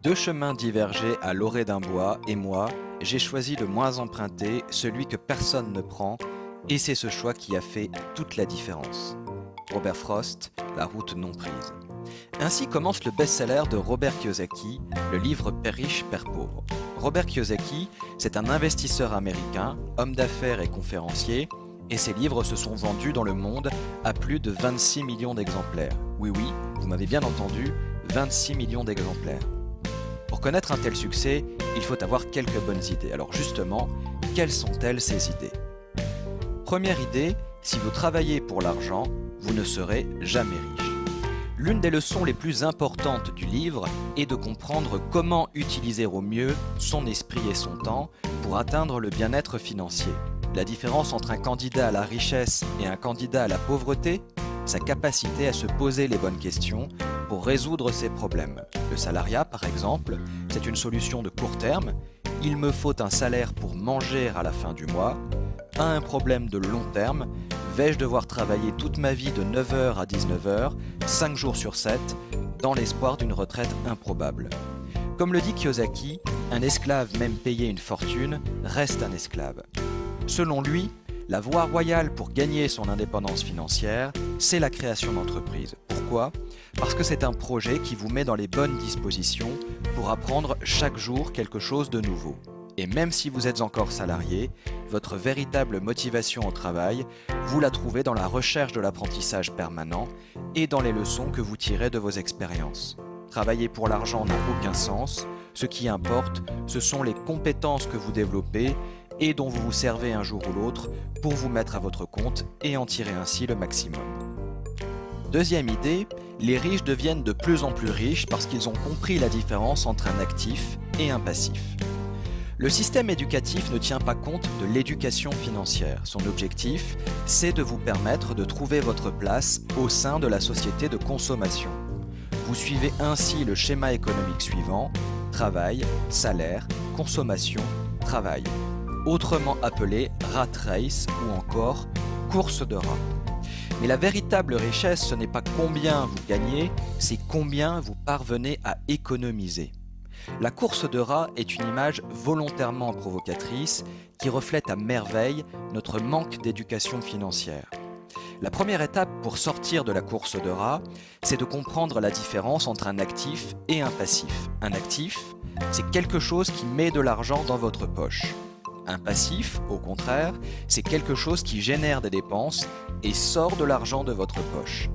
Deux chemins divergeaient à l'orée d'un bois, et moi, j'ai choisi le moins emprunté, celui que personne ne prend, et c'est ce choix qui a fait toute la différence. Robert Frost, La route non prise. Ainsi commence le best-seller de Robert Kiyosaki, le livre Père riche, Père pauvre. Robert Kiyosaki, c'est un investisseur américain, homme d'affaires et conférencier, et ses livres se sont vendus dans le monde à plus de 26 millions d'exemplaires. Oui, vous m'avez bien entendu, 26 millions d'exemplaires. Pour connaître un tel succès, il faut avoir quelques bonnes idées. Alors justement, quelles sont-elles ces idées? Première idée, si vous travaillez pour l'argent, vous ne serez jamais riche. L'une des leçons les plus importantes du livre est de comprendre comment utiliser au mieux son esprit et son temps pour atteindre le bien-être financier. La différence entre un candidat à la richesse et un candidat à la pauvreté, sa capacité à se poser les bonnes questions pour résoudre ses problèmes. Le salariat, par exemple, c'est une solution de court terme. Il me faut un salaire pour manger à la fin du mois. À un problème de long terme, vais-je devoir travailler toute ma vie de 9h à 19h, 5 jours sur 7, dans l'espoir d'une retraite improbable. Comme le dit Kiyosaki, un esclave même payé une fortune reste un esclave. Selon lui, la voie royale pour gagner son indépendance financière, c'est la création d'entreprise. Pourquoi ? Parce que c'est un projet qui vous met dans les bonnes dispositions pour apprendre chaque jour quelque chose de nouveau. Et même si vous êtes encore salarié, votre véritable motivation au travail, vous la trouvez dans la recherche de l'apprentissage permanent et dans les leçons que vous tirez de vos expériences. Travailler pour l'argent n'a aucun sens. Ce qui importe, ce sont les compétences que vous développez et dont vous vous servez un jour ou l'autre pour vous mettre à votre compte et en tirer ainsi le maximum. Deuxième idée, les riches deviennent de plus en plus riches parce qu'ils ont compris la différence entre un actif et un passif. Le système éducatif ne tient pas compte de l'éducation financière. Son objectif, c'est de vous permettre de trouver votre place au sein de la société de consommation. Vous suivez ainsi le schéma économique suivant: travail, salaire, consommation, travail. Autrement appelé rat race ou encore course de rats. Mais la véritable richesse, ce n'est pas combien vous gagnez, c'est combien vous parvenez à économiser. La course de rats est une image volontairement provocatrice qui reflète à merveille notre manque d'éducation financière. La première étape pour sortir de la course de rats, c'est de comprendre la différence entre un actif et un passif. Un actif, c'est quelque chose qui met de l'argent dans votre poche. Un passif, au contraire, c'est quelque chose qui génère des dépenses et sort de l'argent de votre poche.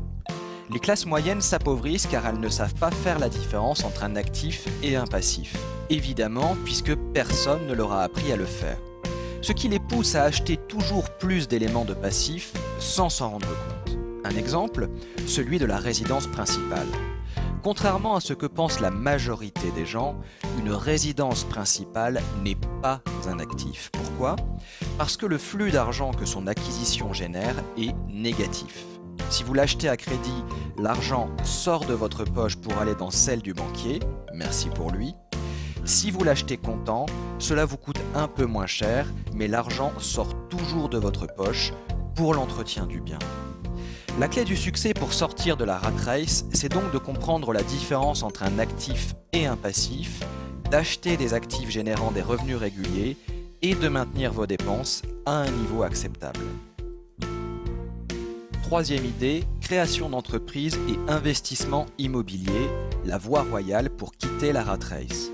Les classes moyennes s'appauvrissent car elles ne savent pas faire la différence entre un actif et un passif. Évidemment, puisque personne ne leur a appris à le faire. Ce qui les pousse à acheter toujours plus d'éléments de passif sans s'en rendre compte. Un exemple, celui de la résidence principale. Contrairement à ce que pense la majorité des gens, une résidence principale n'est pas un actif. Pourquoi ? Parce que le flux d'argent que son acquisition génère est négatif. Si vous l'achetez à crédit, l'argent sort de votre poche pour aller dans celle du banquier, merci pour lui. Si vous l'achetez comptant, cela vous coûte un peu moins cher, mais l'argent sort toujours de votre poche pour l'entretien du bien. La clé du succès pour sortir de la rat race, c'est donc de comprendre la différence entre un actif et un passif, d'acheter des actifs générant des revenus réguliers et de maintenir vos dépenses à un niveau acceptable. Troisième idée, création d'entreprise et investissement immobilier, la voie royale pour quitter la rat race.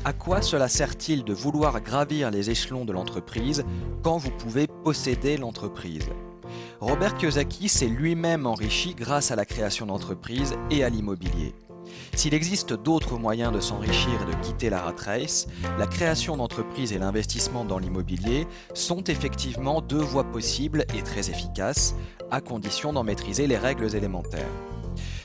À quoi cela sert-il de vouloir gravir les échelons de l'entreprise quand vous pouvez posséder l'entreprise ? Robert Kiyosaki s'est lui-même enrichi grâce à la création d'entreprises et à l'immobilier. S'il existe d'autres moyens de s'enrichir et de quitter la rat race, la création d'entreprises et l'investissement dans l'immobilier sont effectivement deux voies possibles et très efficaces, à condition d'en maîtriser les règles élémentaires.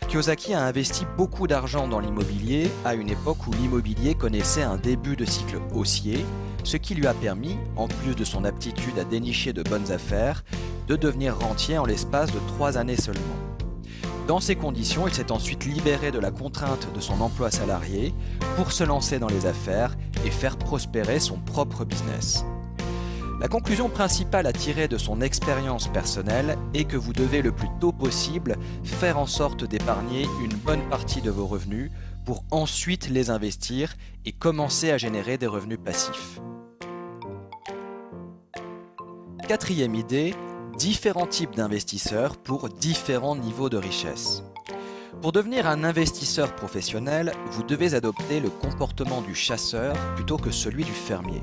Kiyosaki a investi beaucoup d'argent dans l'immobilier à une époque où l'immobilier connaissait un début de cycle haussier, ce qui lui a permis, en plus de son aptitude à dénicher de bonnes affaires, de devenir rentier en l'espace de 3 années seulement. Dans ces conditions, il s'est ensuite libéré de la contrainte de son emploi salarié pour se lancer dans les affaires et faire prospérer son propre business. La conclusion principale à tirer de son expérience personnelle est que vous devez le plus tôt possible faire en sorte d'épargner une bonne partie de vos revenus pour ensuite les investir et commencer à générer des revenus passifs. Quatrième idée, différents types d'investisseurs pour différents niveaux de richesse. Pour devenir un investisseur professionnel, vous devez adopter le comportement du chasseur plutôt que celui du fermier.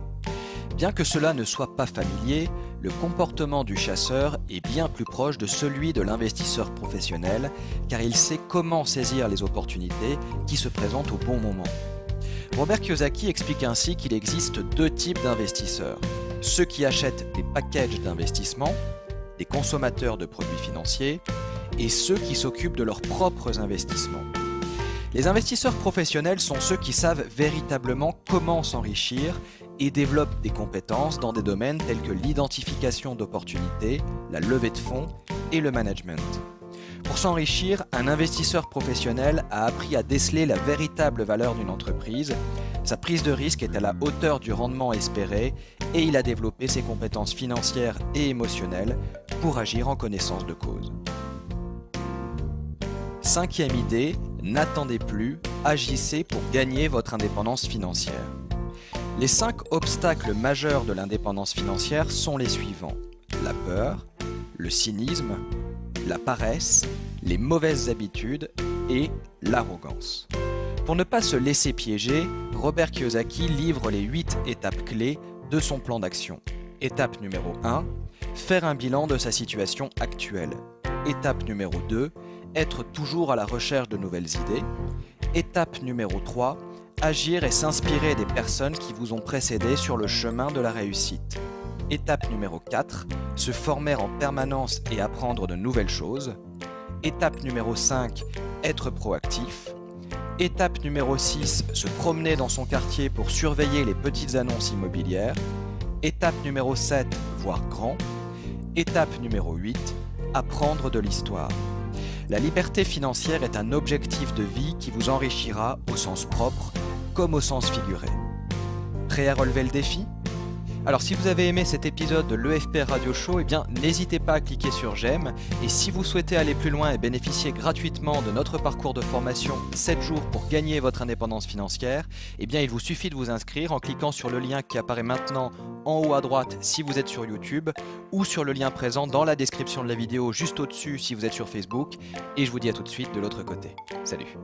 Bien que cela ne soit pas familier, le comportement du chasseur est bien plus proche de celui de l'investisseur professionnel car il sait comment saisir les opportunités qui se présentent au bon moment. Robert Kiyosaki explique ainsi qu'il existe deux types d'investisseurs. Ceux qui achètent des packages d'investissement, des consommateurs de produits financiers, et ceux qui s'occupent de leurs propres investissements. Les investisseurs professionnels sont ceux qui savent véritablement comment s'enrichir et développent des compétences dans des domaines tels que l'identification d'opportunités, la levée de fonds et le management. Pour s'enrichir, un investisseur professionnel a appris à déceler la véritable valeur d'une entreprise, sa prise de risque est à la hauteur du rendement espéré et il a développé ses compétences financières et émotionnelles pour agir en connaissance de cause. Cinquième idée, n'attendez plus, agissez pour gagner votre indépendance financière. Les 5 obstacles majeurs de l'indépendance financière sont les suivants: la peur, le cynisme, la paresse, les mauvaises habitudes et l'arrogance. Pour ne pas se laisser piéger, Robert Kiyosaki livre les 8 étapes clés de son plan d'action. Étape numéro 1, faire un bilan de sa situation actuelle. Étape numéro 2, être toujours à la recherche de nouvelles idées. Étape numéro 3, agir et s'inspirer des personnes qui vous ont précédé sur le chemin de la réussite. Étape numéro 4, se former en permanence et apprendre de nouvelles choses. Étape numéro 5, être proactif. Étape numéro 6, se promener dans son quartier pour surveiller les petites annonces immobilières. Étape numéro 7, voir grand. Étape numéro 8, apprendre de l'histoire. La liberté financière est un objectif de vie qui vous enrichira au sens propre comme au sens figuré. Prêt à relever le défi ? Alors si vous avez aimé cet épisode de l'EFP Radio Show, n'hésitez pas à cliquer sur j'aime. Et si vous souhaitez aller plus loin et bénéficier gratuitement de notre parcours de formation 7 jours pour gagner votre indépendance financière, il vous suffit de vous inscrire en cliquant sur le lien qui apparaît maintenant en haut à droite si vous êtes sur YouTube ou sur le lien présent dans la description de la vidéo juste au-dessus si vous êtes sur Facebook. Et je vous dis à tout de suite de l'autre côté. Salut!